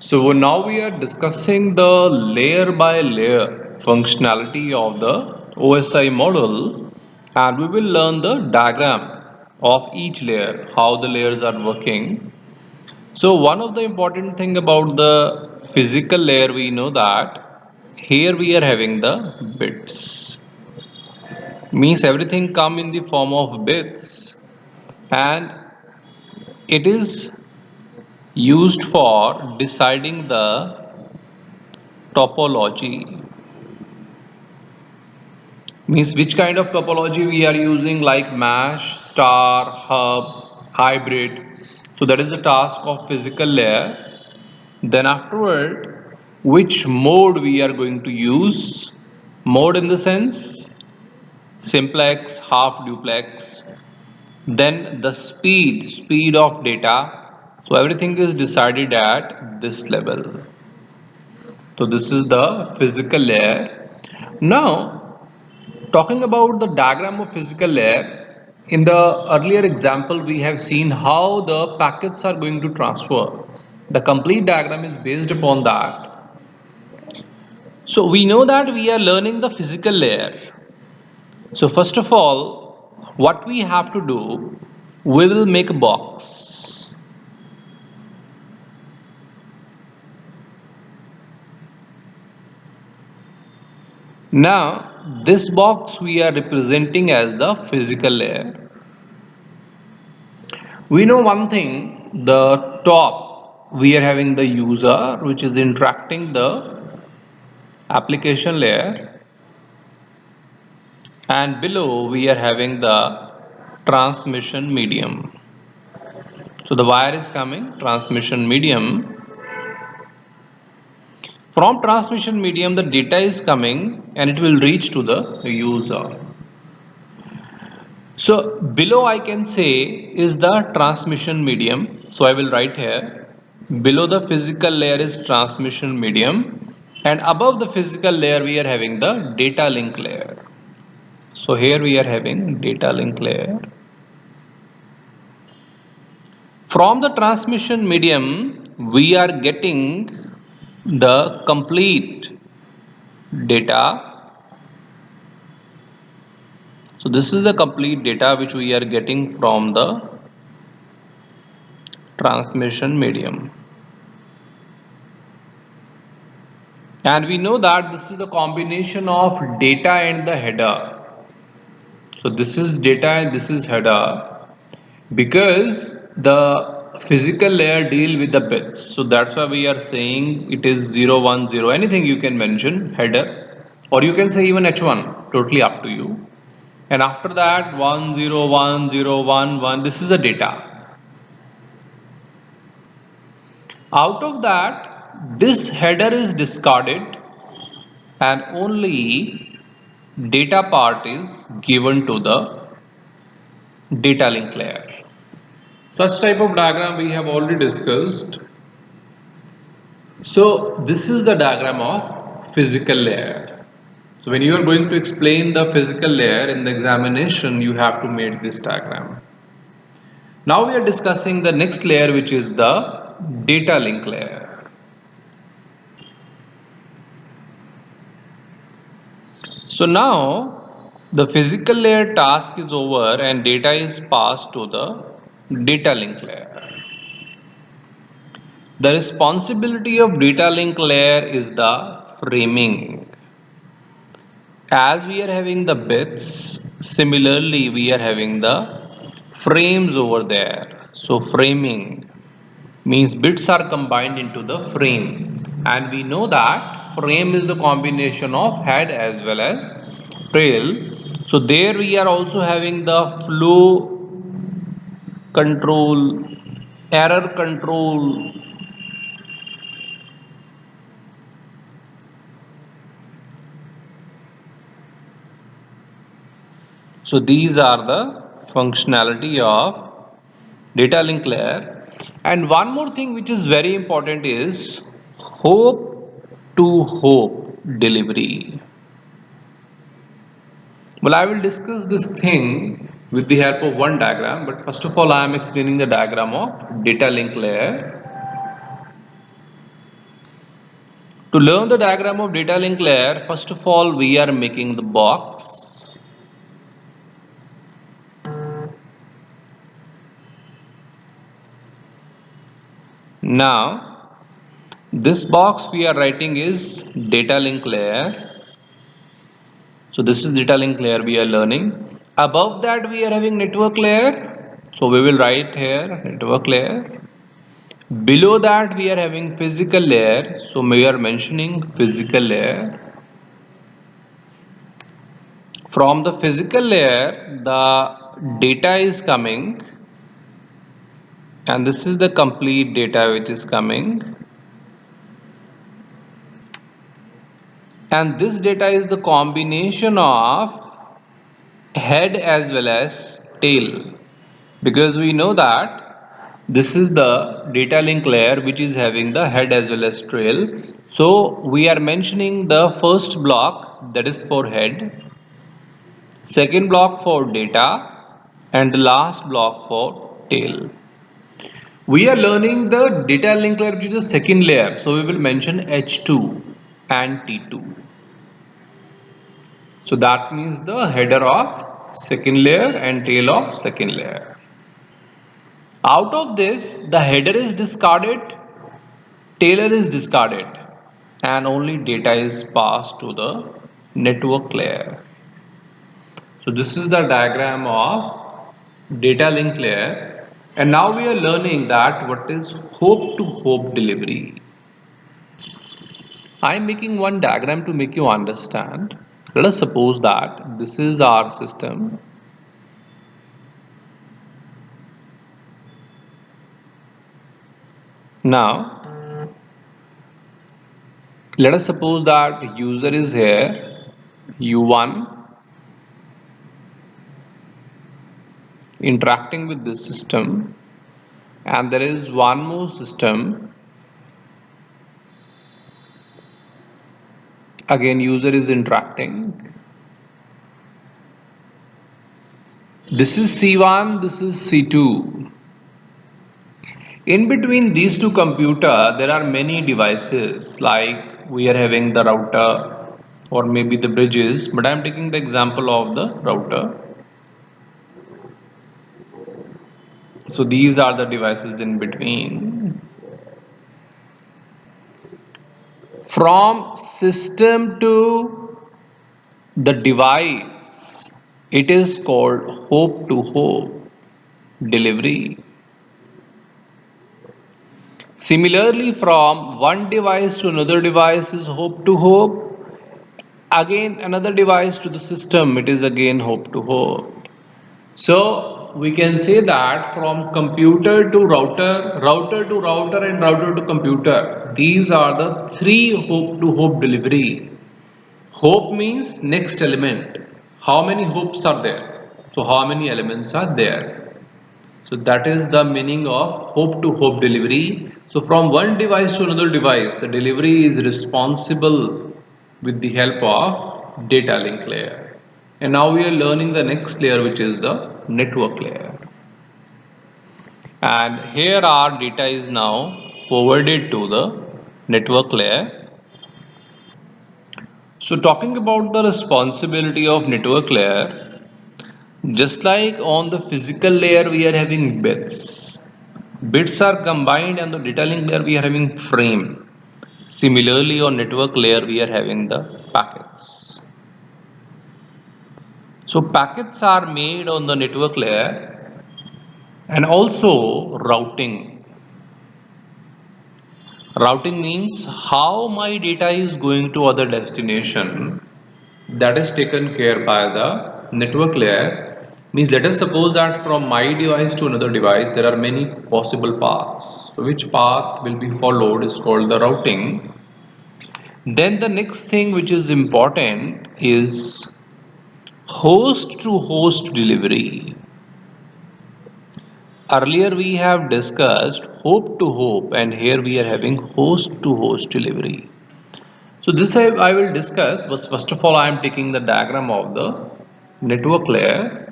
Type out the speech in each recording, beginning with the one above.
So now we are discussing the layer by layer functionality of the OSI model, and we will learn the diagram of each layer, how the layers are working. So one of the important thing about the physical layer, we know that here we are having the bits, means everything come in the form of bits, and it is used for deciding the topology, means which kind of topology we are using, like mesh, star, hub, hybrid. So that is the task of physical layer. Then afterward, which mode we are going to use, mode in the sense simplex, half duplex. Then the speed of data. So everything is decided at this level. So this is the physical layer. Now talking about the diagram of physical layer, in the earlier example we have seen how the packets are going to transfer. The complete diagram is based upon that. So we know that we are learning the physical layer. So first of all, what we have to do, we will make a box. Now this box we are representing as the physical layer. We know one thing, the top we are having the user which is interacting the application layer, and below we are having the transmission medium. So the wire is coming, transmission medium. From transmission medium the data is coming and it will reach to the user. So below I can say is the transmission medium. So I will write here, below the physical layer is transmission medium, and above the physical layer we are having the data link layer. So here we are having data link layer. From the transmission medium we are getting the complete data. So this is the complete data which we are getting from the transmission medium. And we know that this is the combination of data and the header. So this is data and this is header, because the physical layer deal with the bits. So that's why we are saying it is 0, 1, 0, anything you can mention, header, or you can say even H1, totally up to you. And after that 1, 0, 1, 0, 1, 1, this is the data. Out of that, this header is discarded and only data part is given to the data link layer. Such type of diagram we have already discussed. So this is the diagram of physical layer. So when you are going to explain the physical layer in the examination, you have to make this diagram. Now we are discussing the next layer, which is the data link layer. So now the physical layer task is over and data is passed to the data link layer. The responsibility of data link layer is the framing. As we are having the bits, similarly we are having the frames over there. So framing means bits are combined into the frame, and we know that frame is the combination of head as well as tail. So there we are also having the flow control, error control. So these are the functionality of data link layer. And one more thing which is very important is hope to hope delivery. Well, I will discuss this thing with the help of one diagram, but first of all I am explaining the diagram of data link layer. To learn the diagram of data link layer, first of all, we are making the box. Now, this box we are writing is data link layer. So this is data link layer we are learning. Above that we are having network layer. So we will write here network layer. Below that we are having physical layer. So we are mentioning physical layer. From the physical layer, the data is coming, and this is the complete data which is coming. And this data is the combination of head as well as tail, because we know that this is the data link layer which is having the head as well as tail. So we are mentioning the first block, that is for head, second block for data, and the last block for tail. We are learning the data link layer which is the second layer, so we will mention H2 and T2. So that means the header of second layer and tail of second layer. Out of this, the header is discarded, tailor is discarded, and only data is passed to the network layer. So this is the diagram of data link layer, and now we are learning that what is hope to hope delivery. I am making one diagram to make you understand. Let us suppose that this is our system. Now, let us suppose that user is here, U1, interacting with this system, and there is one more system. Again, user is interacting. This is C1, this is C2. In between these two computers, there are many devices, like we are having the router or maybe the bridges, but I am taking the example of the router. So these are the devices in between. From system to the device, it is called hope to hope delivery. Similarly, from one device to another device is hope to hope. Again, another device to the system, it is again hope to hope. So we can say that from computer to router, router to router, and router to computer, these are the three hope to hope delivery. Hope means next element. How many hopes are there? So how many elements are there? So that is the meaning of hope to hope delivery. So from one device to another device, the delivery is responsible with the help of data link layer. And now we are learning the next layer, which is the network layer. And here our data is now forwarded to the network layer. So talking about the responsibility of network layer, just like on the physical layer we are having bits. Bits are combined, and the data link layer we are having frame. Similarly on network layer we are having the packets. So packets are made on the network layer, and also routing. Routing means how my data is going to other destination, that is taken care by the network layer. Means let us suppose that from my device to another device there are many possible paths. So which path will be followed is called the routing. Then the next thing which is important is host to host delivery. Earlier we have discussed hope to hope, and here we are having host to host delivery. So this I will discuss, but first of all I am taking the diagram of the network layer.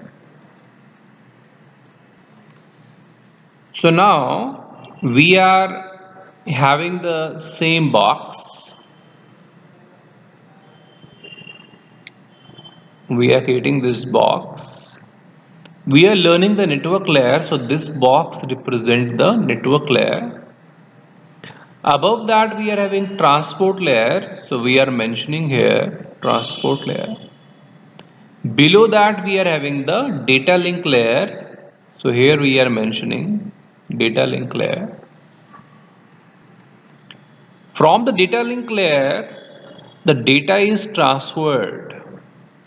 So now we are having the same box. We are creating this box. We are learning the network layer, so this box represents the network layer. Above that we are having transport layer, so we are mentioning here transport layer. Below that we are having the data link layer, so here we are mentioning data link layer. From the data link layer, the data is transferred,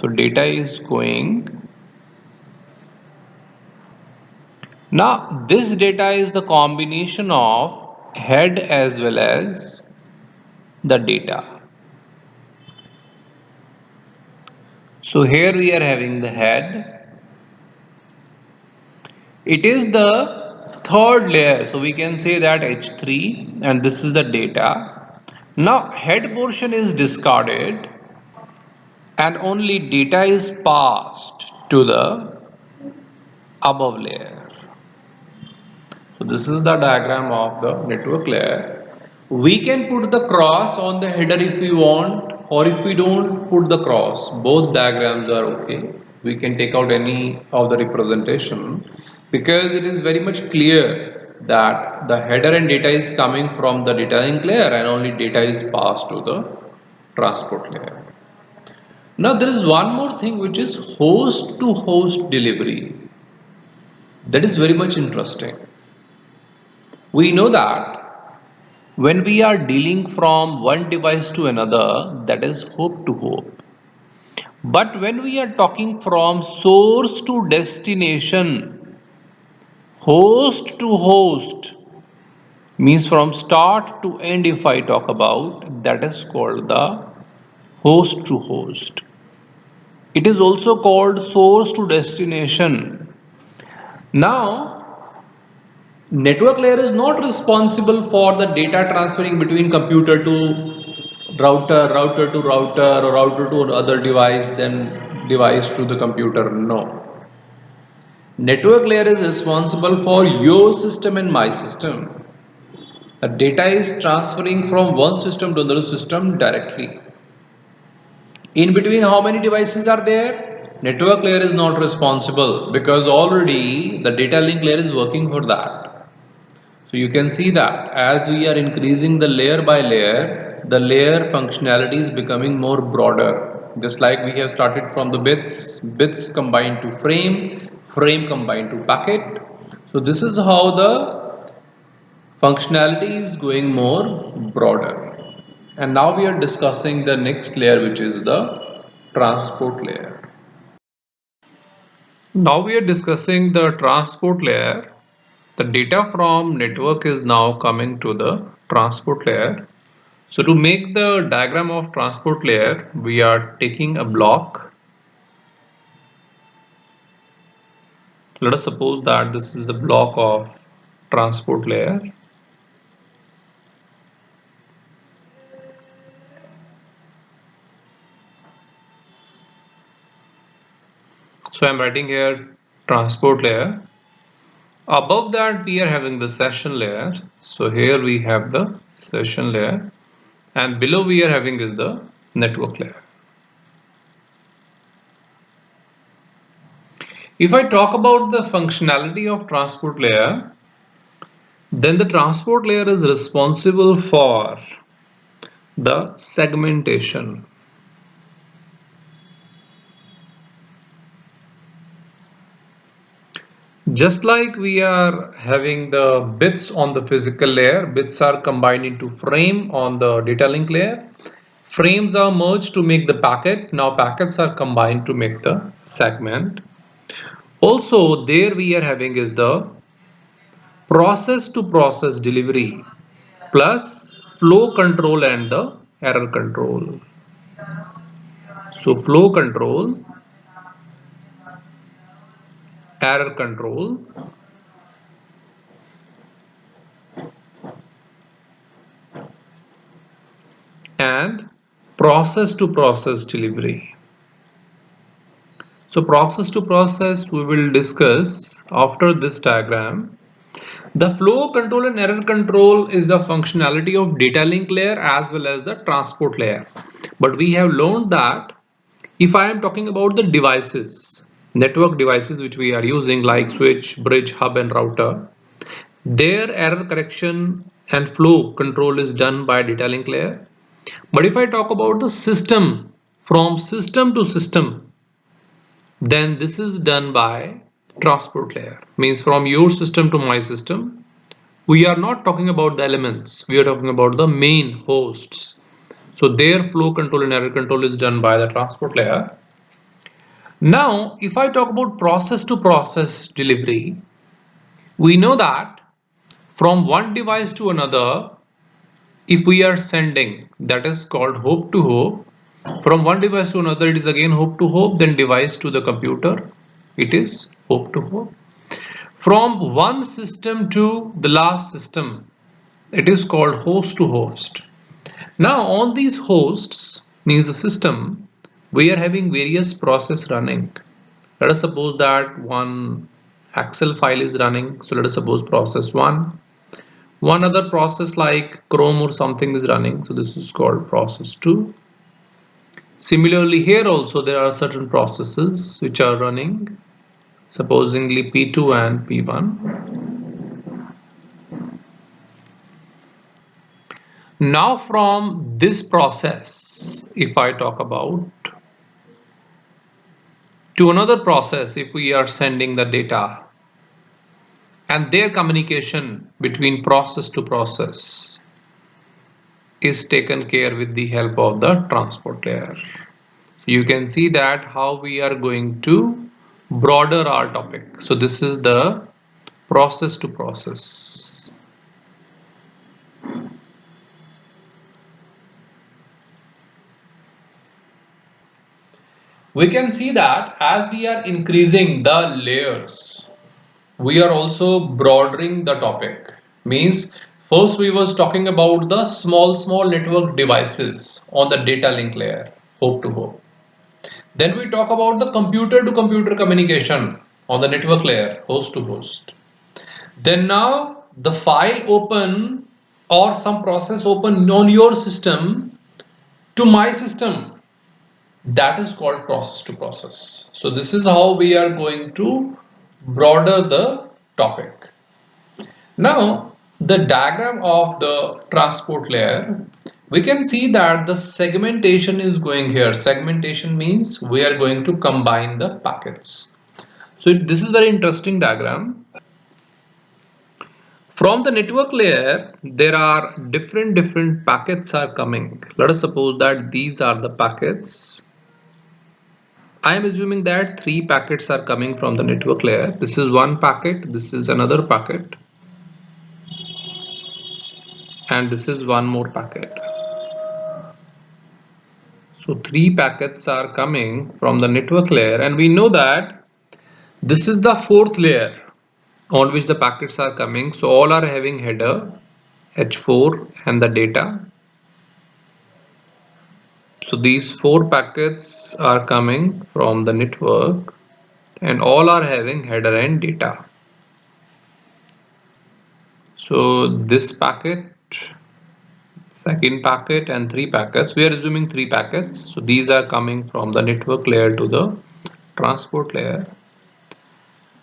so data is going. Now this data is the combination of head as well as the data. So here we are having the head. It is the third layer, so we can say that H3, and this is the data. Now head portion is discarded and only data is passed to the above layer. So this is the diagram of the network layer. We can put the cross on the header if we want, or if we don't put the cross. Both diagrams are okay. We can take out any of the representation because it is very much clear that the header and data is coming from the data link layer and only data is passed to the transport layer. Now there is one more thing which is host to host delivery. That is very much interesting. We know that when we are dealing from one device to another, that is hope to hope. But when we are talking from source to destination, host to host, means from start to end, if I talk about, that is called the host to host. It is also called source to destination. Now, network layer is not responsible for the data transferring between computer to router, router to router, or router to other device, then device to the computer. No. Network layer is responsible for your system and my system. The data is transferring from one system to another system directly. In between, how many devices are there? Network layer is not responsible because already the data link layer is working for that. So you can see that as we are increasing the layer by layer, the layer functionality is becoming more broader. Just like we have started from the bits combined to frame, frame combined to packet. So this is how the functionality is going more broader. And now we are discussing the next layer, which is the transport layer. Now we are discussing the transport layer. The data from network is now coming to the transport layer. So to make the diagram of transport layer, we are taking a block. Let us suppose that this is a block of transport layer. So I'm writing here transport layer. Above that we are having the session layer. So here we have the session layer, and below we are having is the network layer. If I talk about the functionality of transport layer, then the transport layer is responsible for the segmentation. Just like we are having the bits on the physical layer, bits are combined into frame on the data link layer. Frames are merged to make the packet. Now packets are combined to make the segment. Also, there we are having is the process to process delivery plus flow control and the error control. So flow control, error control, and process to process delivery. So process to process we will discuss after this diagram. The flow control and error control is the functionality of data link layer as well as the transport layer. But we have learned that If I am talking about the devices, network devices which we are using like switch, bridge, hub and router, their error correction and flow control is done by data link layer. But if I talk about the system, from system to system, then this is done by transport layer. Means from your system to my system. We are not talking about the elements, we are talking about the main hosts. So their flow control and error control is done by the transport layer. Now, if I talk about process to process delivery, we know that from one device to another, if we are sending, that is called hope to hope. From one device to another, it is again hope to hope, then device to the computer, it is hope to hope. From one system to the last system, it is called host to host. Now, on these hosts, means the system, we are having various process running. Let us suppose that one Excel file is running. So let us suppose process 1. One other process like Chrome or something is running. So this is called process 2. Similarly, here also there are certain processes which are running, supposingly P2 and P1. Now from this process, if I talk about to another process, if we are sending the data, and their communication between process to process is taken care with the help of the transport layer. So you can see that how we are going to broaden our topic. So this is the process to process. We can see that as we are increasing the layers, we are also broadening the topic. Means first we was talking about the small network devices on the data link layer, hope to hope. Then we talk about the computer to computer communication on the network layer, host to host. Then now the file open or some process open on your system to my system, that is called process to process. So this is how we are going to broaden the topic. Now the diagram of the transport layer, we can see that the segmentation is going here. Segmentation means we are going to combine the packets. So this is very interesting diagram. From the network layer, there are different packets are coming. Let us suppose that these are the packets. I am assuming that 3 packets are coming from the network layer. This is one packet, this is another packet, and this is one more packet. So 3 packets are coming from the network layer, and we know that this is the 4th layer on which the packets are coming. So all are having header H4 and the data. So these 4 packets are coming from the network and all are having header and data. So this packet, second packet and 3 packets, we are assuming 3 packets. So these are coming from the network layer to the transport layer.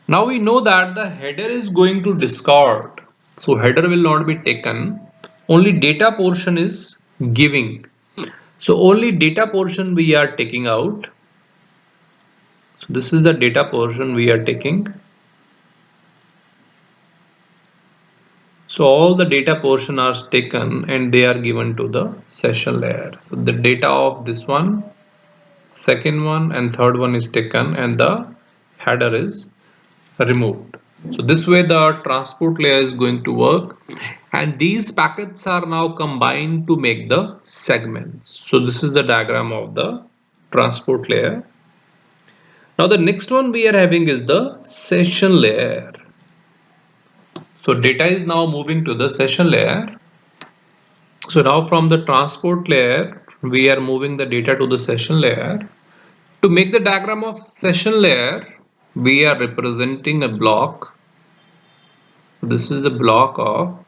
Now we know that the header is going to discard. So header will not be taken. Only data portion is giving. So only data portion we are taking out. So this is the data portion we are taking. So all the data portion are taken and they are given to the session layer. So the data of this one, second one and third one is taken and the header is removed. So this way the transport layer is going to work, and these packets are now combined to make the segments. So this is the diagram of the transport layer. Now the next one we are having is the session layer. So data is now moving to the session layer. So now from the transport layer, we are moving the data to the session layer. To make the diagram of session layer, we are representing a block. This is the block of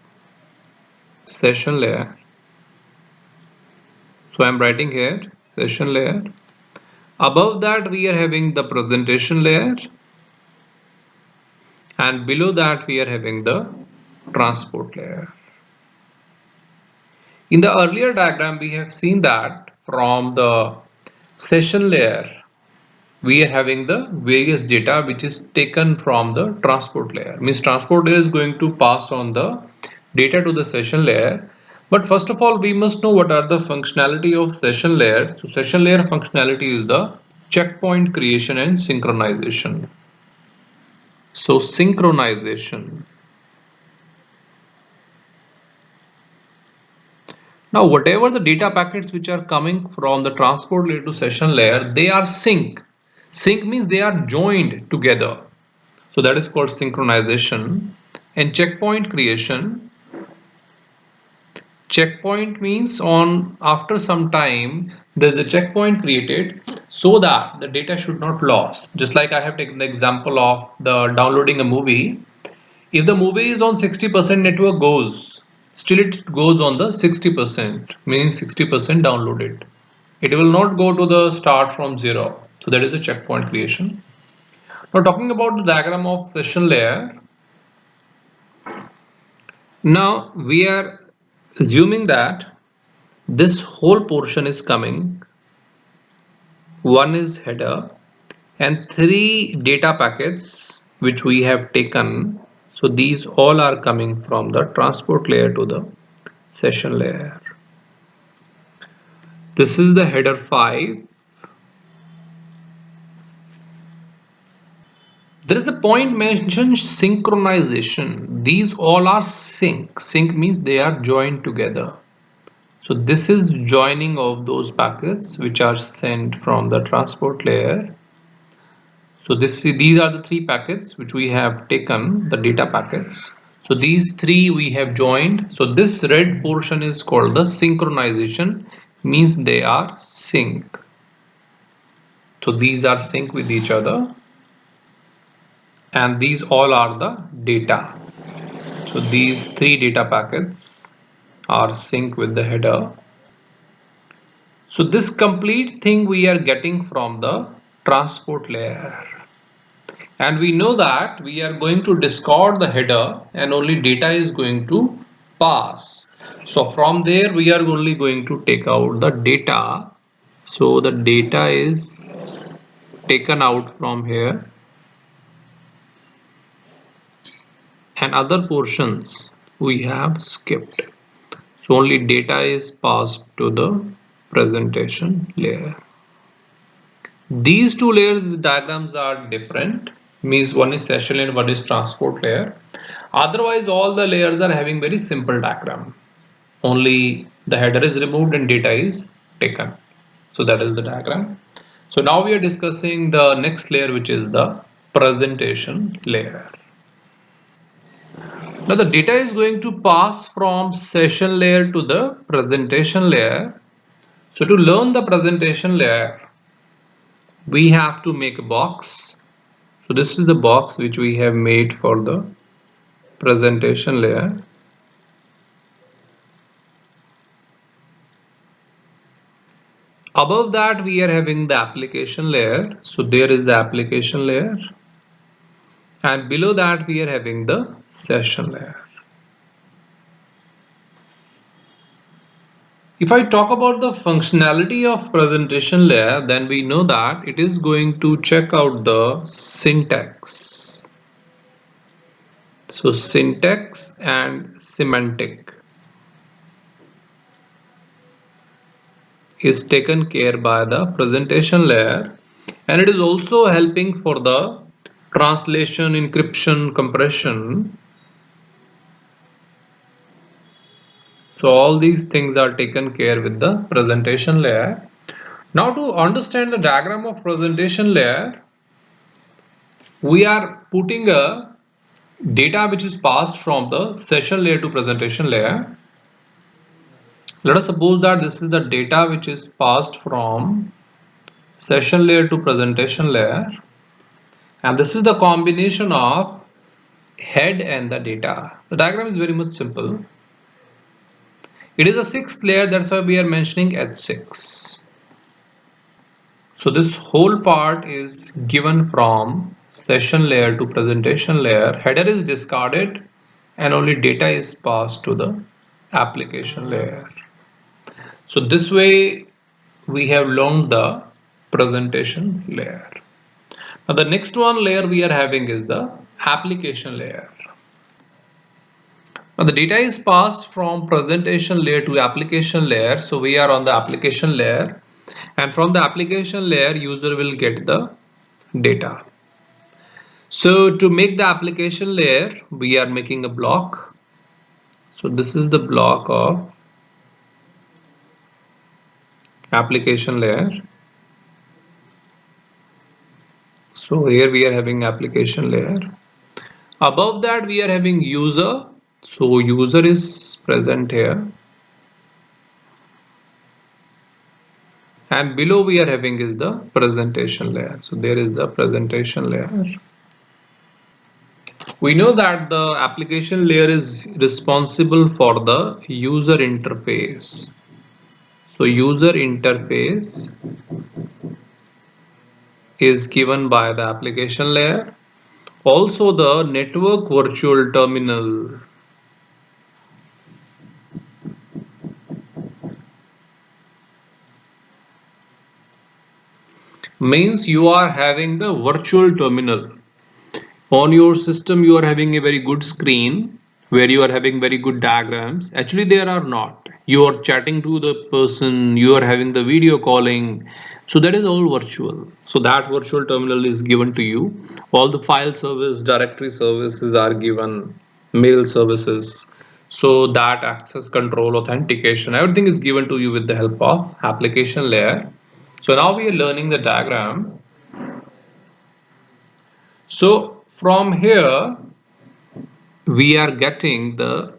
session layer. So I am writing here session layer. Above that we are having the presentation layer, and below that we are having the transport layer. In the earlier diagram we have seen that from the session layer we are having the various data which is taken from the transport layer. Means transport layer is going to pass on the data to the session layer. But first of all, we must know what are the functionality of session layer. So session layer functionality is the checkpoint creation and synchronization. So synchronization. Now whatever the data packets which are coming from the transport layer to session layer, they are sync. Sync means they are joined together. So that is called synchronization. And checkpoint creation. Checkpoint means on after some time there's a checkpoint created so that the data should not lose. Just like I have taken the example of the downloading a movie. If the movie is on 60% network goes, still it goes on the 60%, meaning 60% downloaded. It will not go to the start from zero. So that is a checkpoint creation. Now talking about the diagram of session layer. Now we are assuming that this whole portion is coming. One is header and three data packets which we have taken. So these all are coming from the transport layer to the session layer. This is the header 5. There is a point mentioned synchronization. These all are sync. Sync means they are joined together. So this is joining of those packets which are sent from the transport layer. So these are the three packets which we have taken, the data packets. So these three we have joined. So this red portion is called the synchronization, means they are sync. So these are sync with each other, and these all are the data. So these three data packets are sync with the header. So this complete thing we are getting from the transport layer. And we know that we are going to discard the header and only data is going to pass. So from there we are only going to take out the data. So the data is taken out from here, and other portions we have skipped. So only data is passed to the presentation layer. These two layers diagrams are different, means one is session layer, one is transport layer. Otherwise all the layers are having very simple diagram. Only the header is removed and data is taken. So that is the diagram. So now we are discussing the next layer, which is the presentation layer. Now the data is going to pass from session layer to the presentation layer. So to learn the presentation layer, we have to make a box. So this is the box which we have made for the presentation layer. Above that we are having the application layer. So there is the application layer, and below that we are having the session layer. If I talk about the functionality of presentation layer, then we know that it is going to check out the syntax. So syntax and semantic is taken care by the presentation layer, and it is also helping for the translation, encryption, compression. So all these things are taken care with the presentation layer. Now to understand the diagram of presentation layer, we are putting a data which is passed from the session layer to presentation layer. Let us suppose that this is the data which is passed from session layer to presentation layer, and this is the combination of head and the data. The diagram is very much simple. It is a sixth layer, that's why we are mentioning H6. So this whole part is given from session layer to presentation layer. Header is discarded and only data is passed to the application layer. So this way we have learned the presentation layer. Now the next one layer we are having is the application layer. Now the data is passed from presentation layer to application layer. So we are on the application layer, and from the application layer user will get the data. So to make the application layer, we are making a block. So this is the block of application layer. So here we are having application layer. Above that we are having user. So user is present here. And below we are having is the presentation layer. So there is the presentation layer. We know that the application layer is responsible for the user interface. So user interface is given by the application layer. Also the network virtual terminal means you are having the virtual terminal. On your system you are having a very good screen where you are having very good diagrams. Actually there are not. You are chatting to the person, you are having the video calling. So that is all virtual. So that virtual terminal is given to you. All the file service, directory services are given, mail services. So that access control, authentication, everything is given to you with the help of application layer. So now we are learning the diagram. So from here we are getting the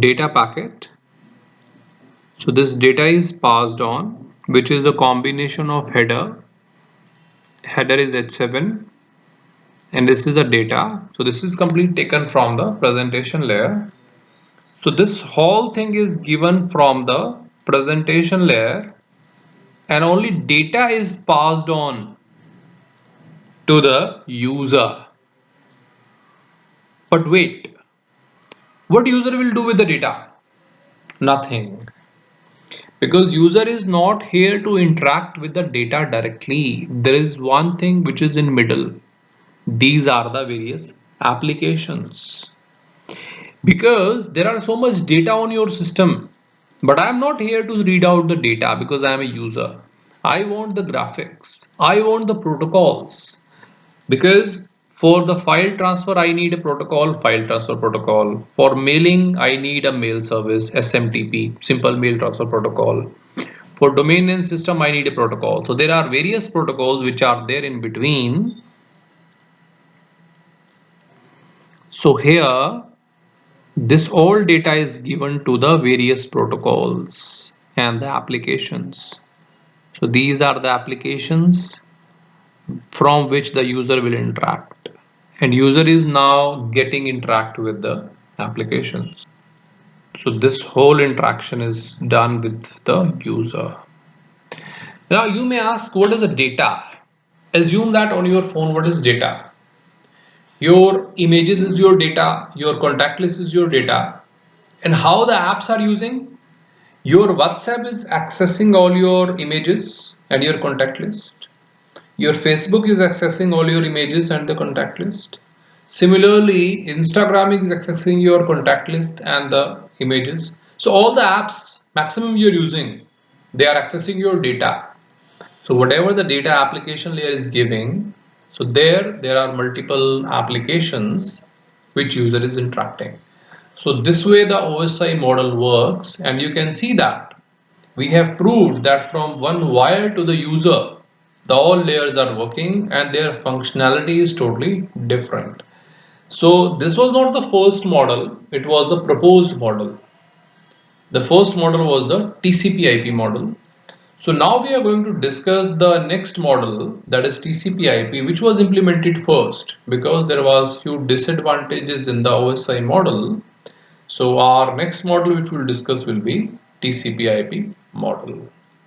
data packet. So this data is passed on, which is a combination of header. Header is H7 and this is a data. So this is completely taken from the presentation layer. So this whole thing is given from the presentation layer and only data is passed on to the user. But wait, what user will do with the data? Nothing. Because user is not here to interact with the data directly. There is one thing which is in middle. These are the various applications. Because there are so much data on your system, but I am not here to read out the data because I am a user. I want the graphics. I want the protocols. Because for the file transfer, I need a protocol, file transfer protocol. For mailing, I need a mail service, SMTP, simple mail transfer protocol. For domain name system, I need a protocol. So there are various protocols which are there in between. So here, this all data is given to the various protocols and the applications. So these are the applications from which the user will interact, and user is now getting interact with the applications. So this whole interaction is done with the user. Now you may ask, what is the data? Assume that on your phone, what is data? Your images is your data, your contact list is your data, and how the apps are using. Your WhatsApp is accessing all your images and your contact list. Your Facebook is accessing all your images and the contact list. Similarly, Instagram is accessing your contact list and the images. So all the apps maximum you're using, they are accessing your data. So whatever the data application layer is giving, so there are multiple applications which user is interacting. So this way the OSI model works, and you can see that we have proved that from one wire to the user, the all layers are working and their functionality is totally different. So this was not the first model, it was the proposed model. The first model was the TCP/IP model. So now we are going to discuss the next model, that is TCP/IP, which was implemented first because there was few disadvantages in the OSI model. So our next model which we'll discuss will be TCP/IP model.